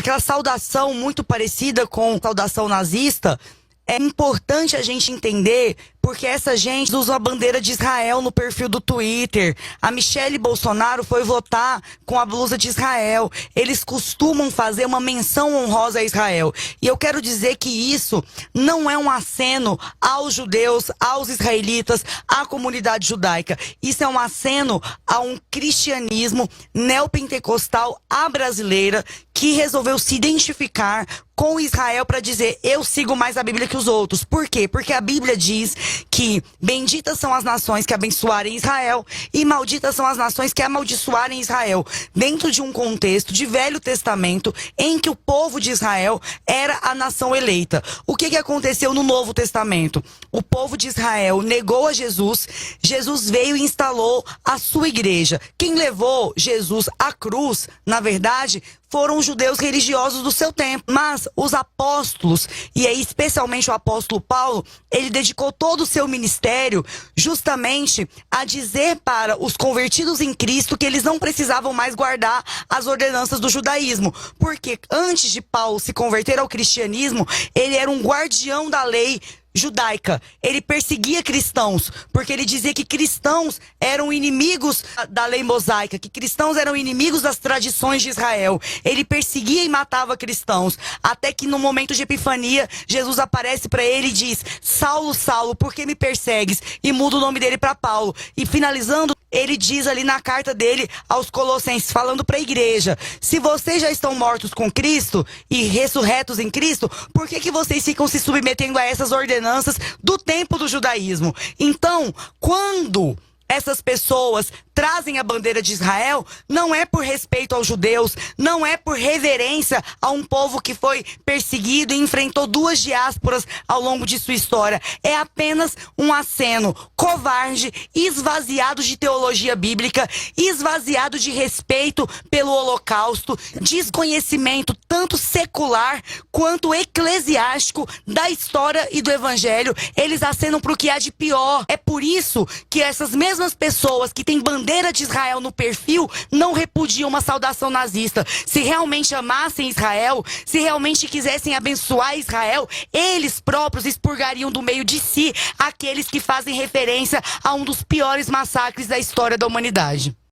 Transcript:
aquela saudação muito parecida com a saudação nazista. É importante a gente entender porque essa gente usa a bandeira de Israel no perfil do Twitter. A Michelle Bolsonaro foi votar com a blusa de Israel. Eles costumam fazer uma menção honrosa a Israel. E eu quero dizer que isso não é um aceno aos judeus, aos israelitas, à comunidade judaica. Isso é um aceno a um cristianismo neopentecostal à brasileira que resolveu se identificar com Israel para dizer, eu sigo mais a Bíblia que os outros. Por quê? Porque a Bíblia diz que benditas são as nações que abençoarem Israel e malditas são as nações que amaldiçoarem Israel. Dentro de um contexto de Velho Testamento em que o povo de Israel era a nação eleita. O que aconteceu no Novo Testamento? O povo de Israel negou a Jesus, Jesus veio e instalou a sua igreja. Quem levou Jesus à cruz, na verdade, foram os judeus religiosos do seu tempo. Mas os apóstolos, e aí especialmente o apóstolo Paulo, ele dedicou todo o seu ministério justamente a dizer para os convertidos em Cristo que eles não precisavam mais guardar as ordenanças do judaísmo. Porque antes de Paulo se converter ao cristianismo, ele era um guardião da lei judaica. Ele perseguia cristãos, porque ele dizia que cristãos eram inimigos da lei mosaica, que cristãos eram inimigos das tradições de Israel. Ele perseguia e matava cristãos, até que no momento de Epifania, Jesus aparece para ele e diz, Saulo, Saulo, por que me persegues? E muda o nome dele para Paulo. E finalizando, ele diz ali na carta dele aos Colossenses, falando para a igreja, se vocês já estão mortos com Cristo e ressurretos em Cristo, por que vocês ficam se submetendo a essas ordenanças do tempo do judaísmo? Então, quando essas pessoas trazem a bandeira de Israel, não é por respeito aos judeus, não é por reverência a um povo que foi perseguido e enfrentou 2 diásporas ao longo de sua história. É apenas um aceno covarde, esvaziado de teologia bíblica, esvaziado de respeito pelo Holocausto, desconhecimento tanto secular quanto eclesiástico da história e do Evangelho. Eles acenam para o que há de pior. É por isso que essas mesmas pessoas que têm bandeira de Israel no perfil não repudiam uma saudação nazista. Se realmente amassem Israel, se realmente quisessem abençoar Israel, eles próprios expurgariam do meio de si aqueles que fazem referência a um dos piores massacres da história da humanidade.